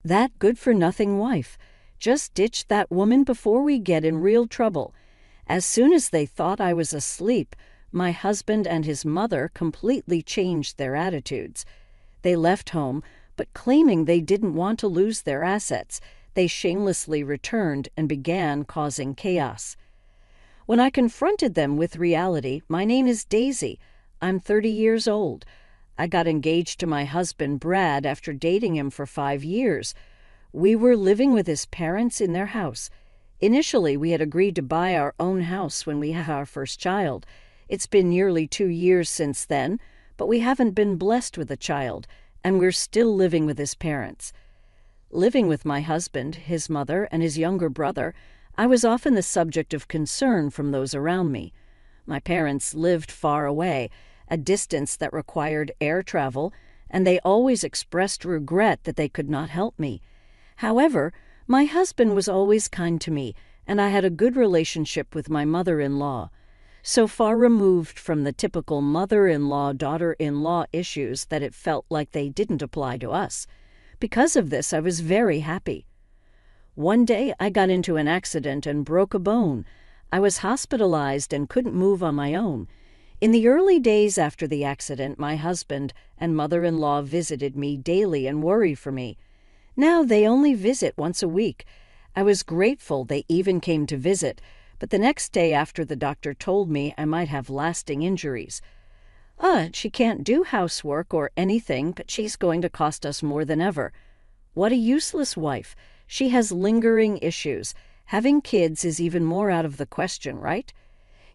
That good-for-nothing wife. Just ditch that woman before we get in real trouble. As soon as they thought I was asleep, my husband and his mother completely changed their attitudes. They left home, but claiming they didn't want to lose their assets, they shamelessly returned and began causing chaos. When I confronted them with reality, my name is Daisy. I'm 30 years old. I got engaged to my husband, Brad, after dating him for 5 years. We were living with his parents in their house. Initially, we had agreed to buy our own house when we had our first child. It's been nearly 2 years since then, but we haven't been blessed with a child, and we're still living with his parents. Living with my husband, his mother, and his younger brother, I was often the subject of concern from those around me. My parents lived far away, a distance that required air travel, and they always expressed regret that they could not help me. However, my husband was always kind to me, and I had a good relationship with my mother-in-law. So far removed from the typical mother-in-law, daughter-in-law issues that it felt like they didn't apply to us. Because of this, I was very happy. One day, I got into an accident and broke a bone. I was hospitalized and couldn't move on my own. In the early days after the accident, my husband and mother-in-law visited me daily and worried for me. Now they only visit once a week. I was grateful they even came to visit, but the next day after the doctor told me I might have lasting injuries. She can't do housework or anything, but she's going to cost us more than ever. What a useless wife. She has lingering issues. Having kids is even more out of the question, right?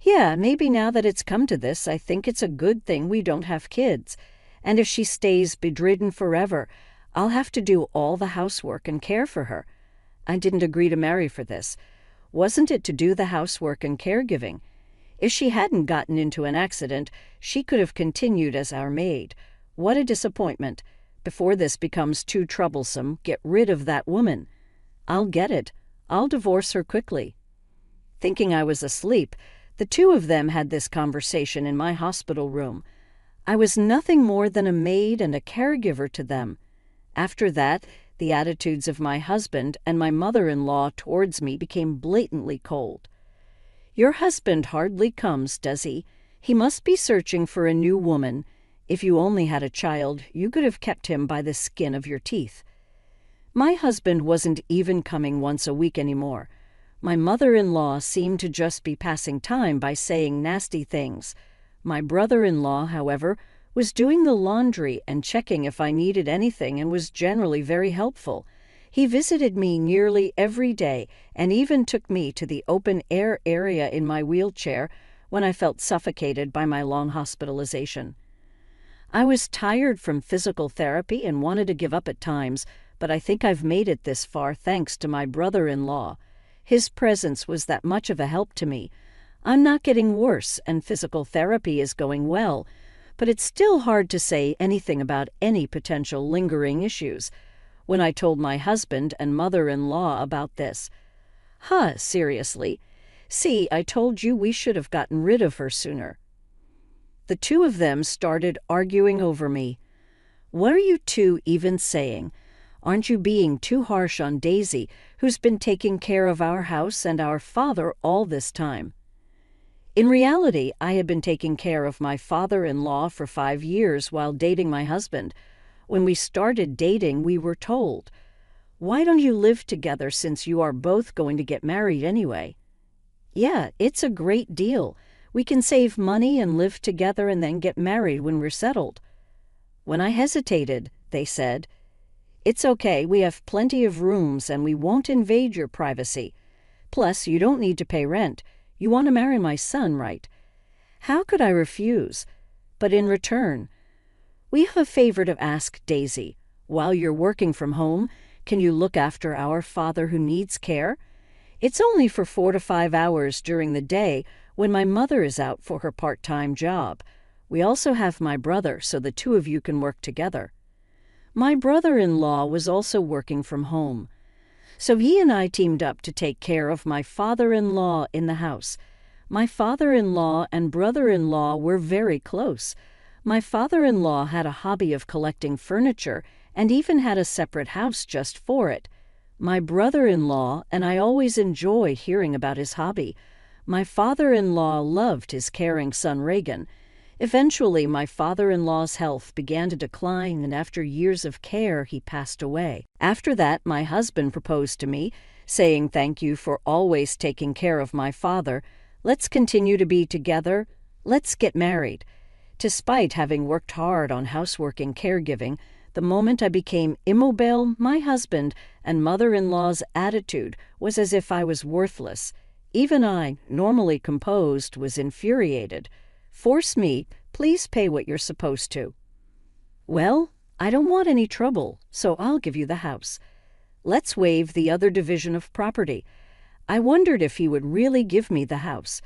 Yeah, maybe now that it's come to this, I think it's a good thing we don't have kids. And if she stays bedridden forever, I'll have to do all the housework and care for her. I didn't agree to marry for this. Wasn't it to do the housework and caregiving? If she hadn't gotten into an accident, she could have continued as our maid. What a disappointment. Before this becomes too troublesome, get rid of that woman. I'll get it. I'll divorce her quickly. Thinking I was asleep, the two of them had this conversation in my hospital room. I was nothing more than a maid and a caregiver to them. After that, the attitudes of my husband and my mother-in-law towards me became blatantly cold. Your husband hardly comes, does he? He must be searching for a new woman. If you only had a child, you could have kept him by the skin of your teeth. My husband wasn't even coming once a week anymore. My mother-in-law seemed to just be passing time by saying nasty things. My brother-in-law, however, was doing the laundry and checking if I needed anything and was generally very helpful. He visited me nearly every day and even took me to the open-air area in my wheelchair when I felt suffocated by my long hospitalization. I was tired from physical therapy and wanted to give up at times, but I think I've made it this far thanks to my brother-in-law. His presence was that much of a help to me. I'm not getting worse and physical therapy is going well, but it's still hard to say anything about any potential lingering issues. When I told my husband and mother-in-law about this, seriously. See, I told you we should have gotten rid of her sooner. The two of them started arguing over me. What are you two even saying? Aren't you being too harsh on Daisy, who's been taking care of our house and our father all this time? In reality, I had been taking care of my father-in-law for 5 years while dating my husband. When we started dating, we were told, "Why don't you live together since you are both going to get married anyway?" Yeah, it's a great deal. We can save money and live together and then get married when we're settled. When I hesitated, they said, "It's okay, we have plenty of rooms and we won't invade your privacy. Plus, you don't need to pay rent. You want to marry my son, right?" How could I refuse? But in return, "We have a favor to ask, Daisy. While you're working from home, can you look after our father who needs care? It's only for 4 to 5 hours during the day when my mother is out for her part-time job. We also have my brother, so the two of you can work together." My brother-in-law was also working from home. So he and I teamed up to take care of my father-in-law in the house. My father-in-law and brother-in-law were very close. My father-in-law had a hobby of collecting furniture, and even had a separate house just for it. My brother-in-law and I always enjoyed hearing about his hobby. My father-in-law loved his caring son Reagan. Eventually, my father-in-law's health began to decline, and after years of care, he passed away. After that, my husband proposed to me, saying thank you for always taking care of my father. Let's continue to be together. Let's get married. Despite having worked hard on housework and caregiving, the moment I became immobile, my husband and mother-in-law's attitude was as if I was worthless. Even I, normally composed, was infuriated. Force me, please pay what you're supposed to. Well, I don't want any trouble, so I'll give you the house. Let's waive the other division of property. I wondered if he would really give me the house.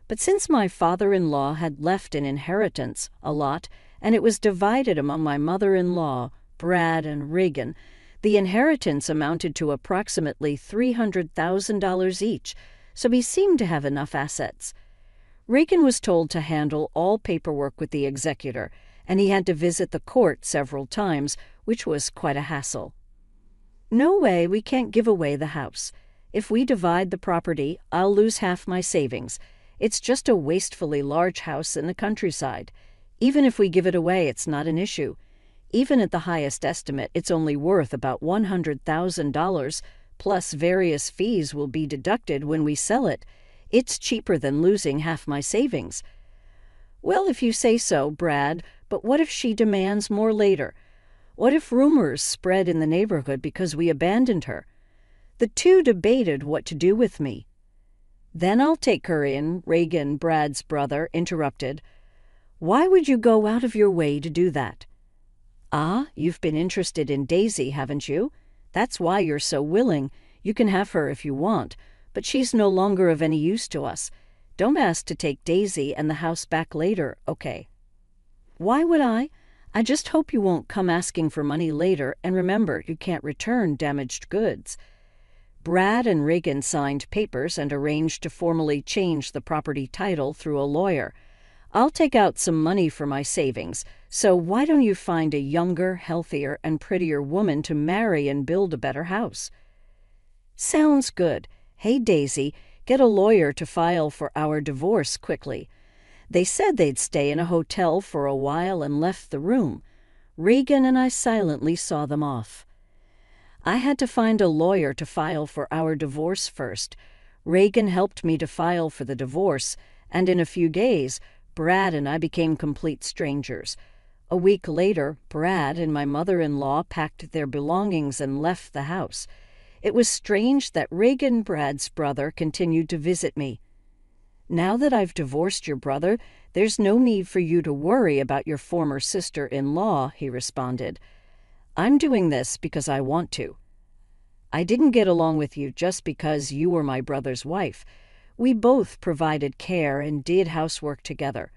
But since my father-in-law had left an inheritance, a lot, and it was divided among my mother-in-law, Brad and Reagan, the inheritance amounted to approximately $300,000 each, so he seemed to have enough assets. Reagan was told to handle all paperwork with the executor, and he had to visit the court several times, which was quite a hassle. No way, we can't give away the house. If we divide the property, I'll lose half my savings. It's just a wastefully large house in the countryside. Even if we give it away, it's not an issue. Even at the highest estimate, it's only worth about $100,000, plus various fees will be deducted when we sell it. It's cheaper than losing half my savings. Well, if you say so, Brad, but what if she demands more later? What if rumors spread in the neighborhood because we abandoned her? The two debated what to do with me. Then I'll take her in, Reagan, Brad's brother, interrupted. Why would you go out of your way to do that? Ah, you've been interested in Daisy, haven't you? That's why you're so willing. You can have her if you want, but she's no longer of any use to us. Don't ask to take Daisy and the house back later, okay? Why would I? I just hope you won't come asking for money later, and remember, you can't return damaged goods. Brad and Reagan signed papers and arranged to formally change the property title through a lawyer. I'll take out some money for my savings, so why don't you find a younger, healthier, and prettier woman to marry and build a better house? Sounds good. Hey, Daisy, get a lawyer to file for our divorce quickly. They said they'd stay in a hotel for a while and left the room. Reagan and I silently saw them off. I had to find a lawyer to file for our divorce first. Reagan helped me to file for the divorce, and in a few days, Brad and I became complete strangers. A week later, Brad and my mother-in-law packed their belongings and left the house. It was strange that Reagan, Brad's brother, continued to visit me. Now that I've divorced your brother, there's no need for you to worry about your former sister-in-law, he responded. I'm doing this because I want to. I didn't get along with you just because you were my brother's wife. We both provided care and did housework together.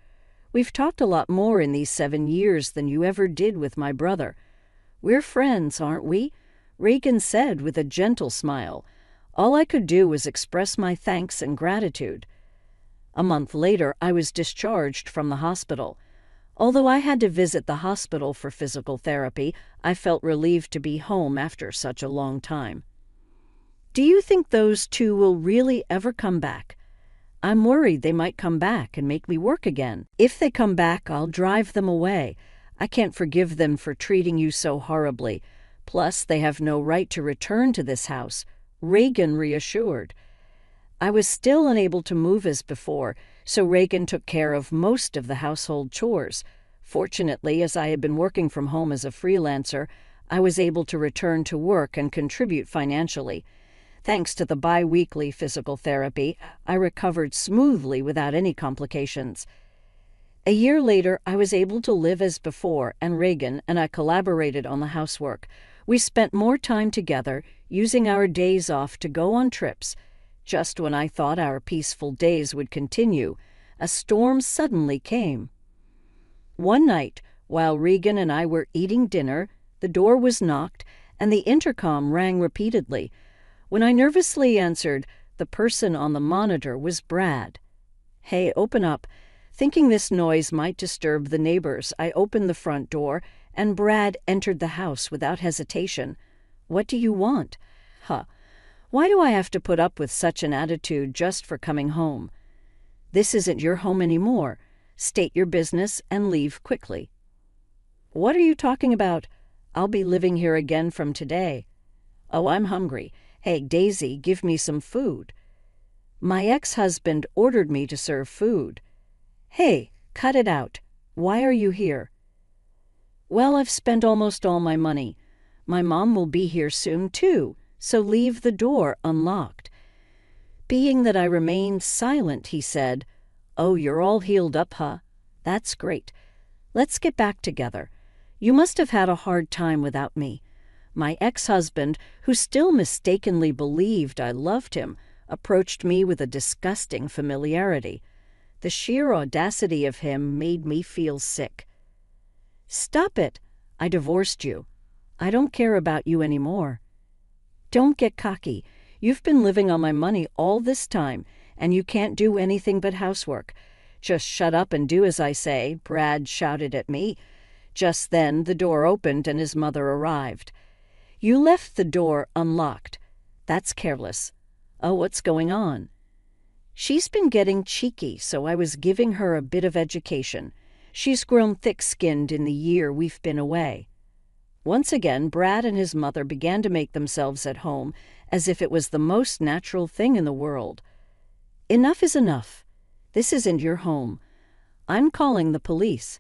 We've talked a lot more in these 7 years than you ever did with my brother. We're friends, aren't we? Reagan said with a gentle smile. All I could do was express my thanks and gratitude. A month later, I was discharged from the hospital. Although I had to visit the hospital for physical therapy, I felt relieved to be home after such a long time. Do you think those two will really ever come back? I'm worried they might come back and make me work again. If they come back, I'll drive them away. I can't forgive them for treating you so horribly. Plus, they have no right to return to this house, Reagan reassured. I was still unable to move as before, so Reagan took care of most of the household chores. Fortunately, as I had been working from home as a freelancer, I was able to return to work and contribute financially. Thanks to the bi-weekly physical therapy, I recovered smoothly without any complications. A year later, I was able to live as before, and Reagan and I collaborated on the housework. We spent more time together, using our days off to go on trips. Just when I thought our peaceful days would continue, a storm suddenly came. One night, while Reagan and I were eating dinner, the door was knocked and the intercom rang repeatedly. When I nervously answered, the person on the monitor was Brad. Hey, open up. Thinking this noise might disturb the neighbors, I opened the front door and Brad entered the house without hesitation. "What do you want?" "Huh. Why do I have to put up with such an attitude just for coming home?" "This isn't your home anymore. State your business and leave quickly." "What are you talking about? I'll be living here again from today." "Oh, I'm hungry. Hey, Daisy, give me some food." "My ex-husband ordered me to serve food." "Hey, cut it out. Why are you here?" "Well, I've spent almost all my money. My mom will be here soon, too, so leave the door unlocked." Being that I remained silent, he said, "Oh, you're all healed up, huh? That's great. Let's get back together. You must have had a hard time without me." My ex-husband, who still mistakenly believed I loved him, approached me with a disgusting familiarity. The sheer audacity of him made me feel sick. "Stop it. I divorced you. I don't care about you anymore." "Don't get cocky. You've been living on my money all this time, and you can't do anything but housework. Just shut up and do as I say," Brad shouted at me. Just then the door opened and his mother arrived. "You left the door unlocked. That's careless." "Oh, what's going on?" "She's been getting cheeky, so I was giving her a bit of education. She's grown thick-skinned in the year we've been away." Once again, Brad and his mother began to make themselves at home, as if it was the most natural thing in the world. "Enough is enough. This isn't your home. I'm calling the police."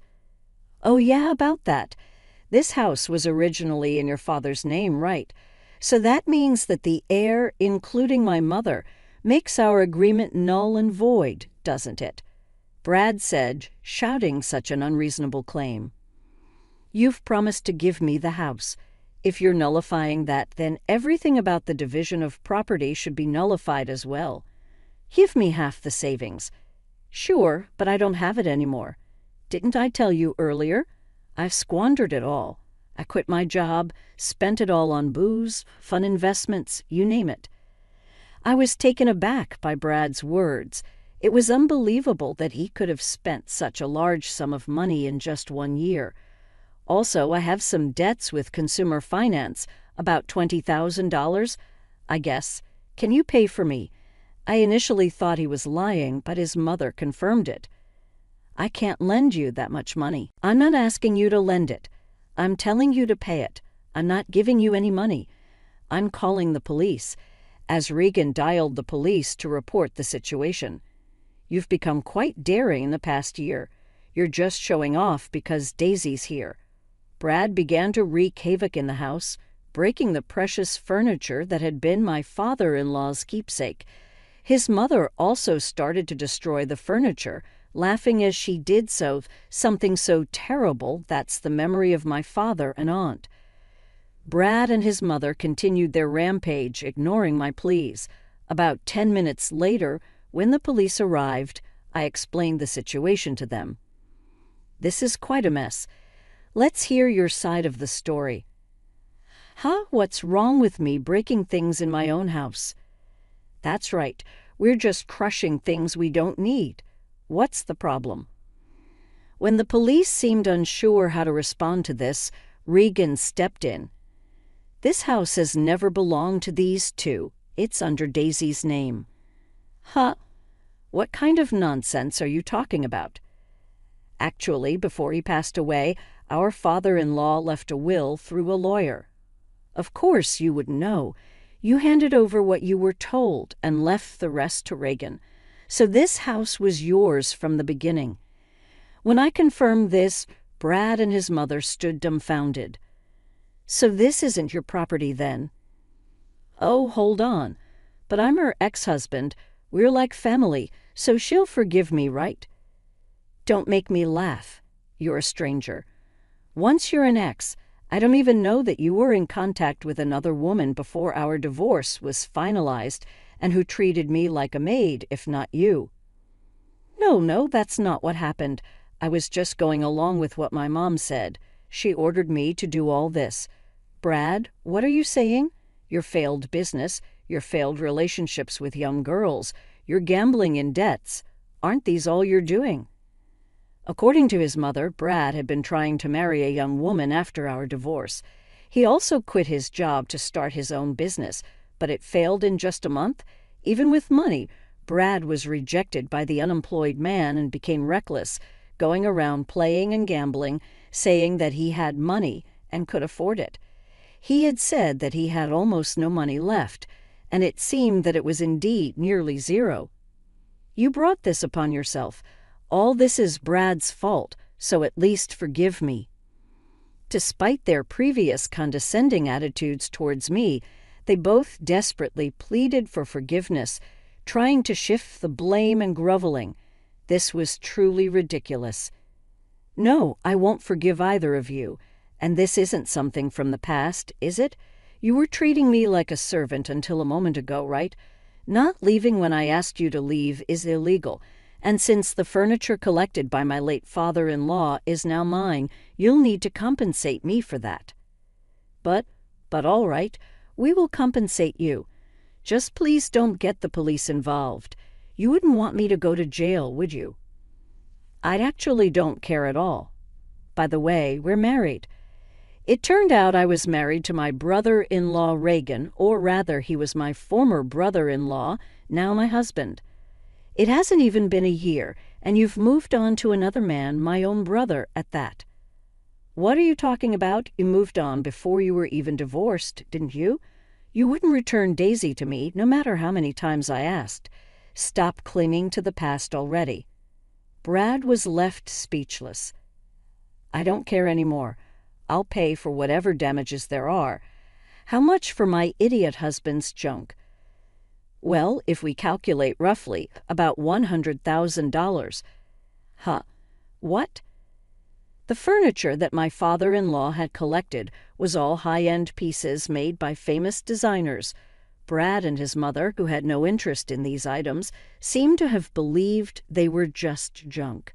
"Oh yeah, about that. This house was originally in your father's name, right? So that means that the heir, including my mother, makes our agreement null and void, doesn't it?" Brad said, shouting such an unreasonable claim. "You've promised to give me the house. If you're nullifying that, then everything about the division of property should be nullified as well. Give me half the savings." "Sure, but I don't have it anymore. Didn't I tell you earlier? I've squandered it all. I quit my job, spent it all on booze, fun investments, you name it." I was taken aback by Brad's words. It was unbelievable that he could have spent such a large sum of money in just 1 year. "Also, I have some debts with consumer finance, about $20,000, I guess. Can you pay for me?" I initially thought he was lying, but his mother confirmed it. "I can't lend you that much money." "I'm not asking you to lend it. I'm telling you to pay it. I'm not giving you any money. I'm calling the police," as Regan dialed the police to report the situation. "You've become quite daring in the past year. You're just showing off because Daisy's here." Brad began to wreak havoc in the house, breaking the precious furniture that had been my father-in-law's keepsake. His mother also started to destroy the furniture, laughing as she did so, something so terrible that's the memory of my father and aunt. Brad and his mother continued their rampage, ignoring my pleas. About 10 minutes later, when the police arrived, I explained the situation to them. "This is quite a mess. Let's hear your side of the story." "Huh? What's wrong with me breaking things in my own house?" "That's right. We're just crushing things we don't need. What's the problem?" When the police seemed unsure how to respond to this, Regan stepped in. "This house has never belonged to these two. It's under Daisy's name." "Huh? What kind of nonsense are you talking about?" "Actually, before he passed away, our father-in-law left a will through a lawyer." "Of course you would know. You handed over what you were told and left the rest to Regan. So this house was yours from the beginning." When I confirmed this, Brad and his mother stood dumbfounded. "So this isn't your property then?" "Oh, hold on. But I'm her ex-husband. We're like family, so she'll forgive me, right?" "Don't make me laugh. You're a stranger. Once you're an ex, I don't even know that you were in contact with another woman before our divorce was finalized and who treated me like a maid, if not you." No, that's not what happened. I was just going along with what my mom said. She ordered me to do all this." "Brad, what are you saying? Your failed business, your failed relationships with young girls, your gambling in debts. Aren't these all you're doing?" According to his mother, Brad had been trying to marry a young woman after our divorce. He also quit his job to start his own business, but it failed in just a month. Even with money, Brad was rejected by the unemployed man and became reckless, going around playing and gambling, saying that he had money and could afford it. He had said that he had almost no money left, and it seemed that it was indeed nearly zero. "You brought this upon yourself. All this is Brad's fault, so at least forgive me." Despite their previous condescending attitudes towards me, they both desperately pleaded for forgiveness, trying to shift the blame and groveling. This was truly ridiculous. "No, I won't forgive either of you. And this isn't something from the past, is it? You were treating me like a servant until a moment ago, right? Not leaving when I asked you to leave is illegal. And since the furniture collected by my late father-in-law is now mine, you'll need to compensate me for that." But all right, we will compensate you. Just please don't get the police involved. You wouldn't want me to go to jail, would you? I actually don't care at all. By the way, we're married. It turned out I was married to my brother-in-law Reagan, or rather he was my former brother-in-law, now my husband. It hasn't even been a year, and you've moved on to another man, my own brother, at that. What are you talking about? You moved on before you were even divorced, didn't you? You wouldn't return Daisy to me, no matter how many times I asked. Stop clinging to the past already. Brad was left speechless. I don't care anymore. I'll pay for whatever damages there are. How much for my idiot husband's junk? Well, if we calculate roughly, about $100,000. Huh. What? The furniture that my father-in-law had collected was all high-end pieces made by famous designers. Brad and his mother, who had no interest in these items, seemed to have believed they were just junk.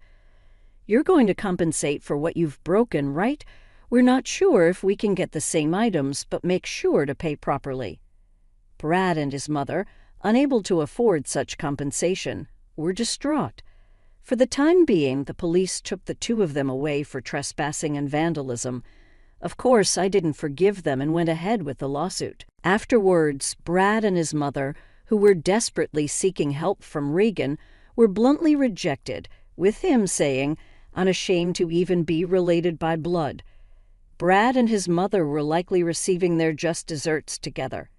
You're going to compensate for what you've broken, right? We're not sure if we can get the same items, but make sure to pay properly. Brad and his mother, unable to afford such compensation, were distraught. For the time being, the police took the two of them away for trespassing and vandalism. Of course, I didn't forgive them and went ahead with the lawsuit. Afterwards, Brad and his mother, who were desperately seeking help from Reagan, were bluntly rejected, with him saying, "Unashamed to even be related by blood." Brad and his mother were likely receiving their just desserts together.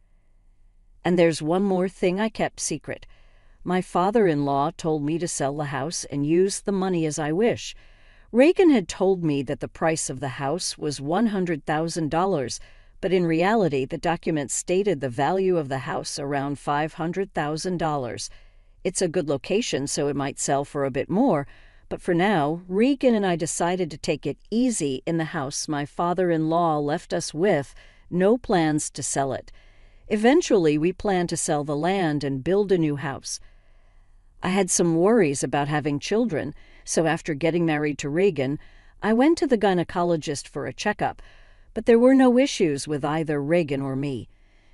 And there's one more thing I kept secret. My father-in-law told me to sell the house and use the money as I wish. Reagan had told me that the price of the house was $100,000, but in reality the documents stated the value of the house around $500,000. It's a good location, so it might sell for a bit more, but for now, Reagan and I decided to take it easy in the house my father-in-law left us with, no plans to sell it. Eventually, we plan to sell the land and build a new house. I had some worries about having children, so after getting married to Reagan, I went to the gynecologist for a checkup, but there were no issues with either Reagan or me.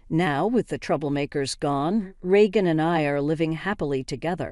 Now, with the troublemakers gone, Reagan and I are living happily together.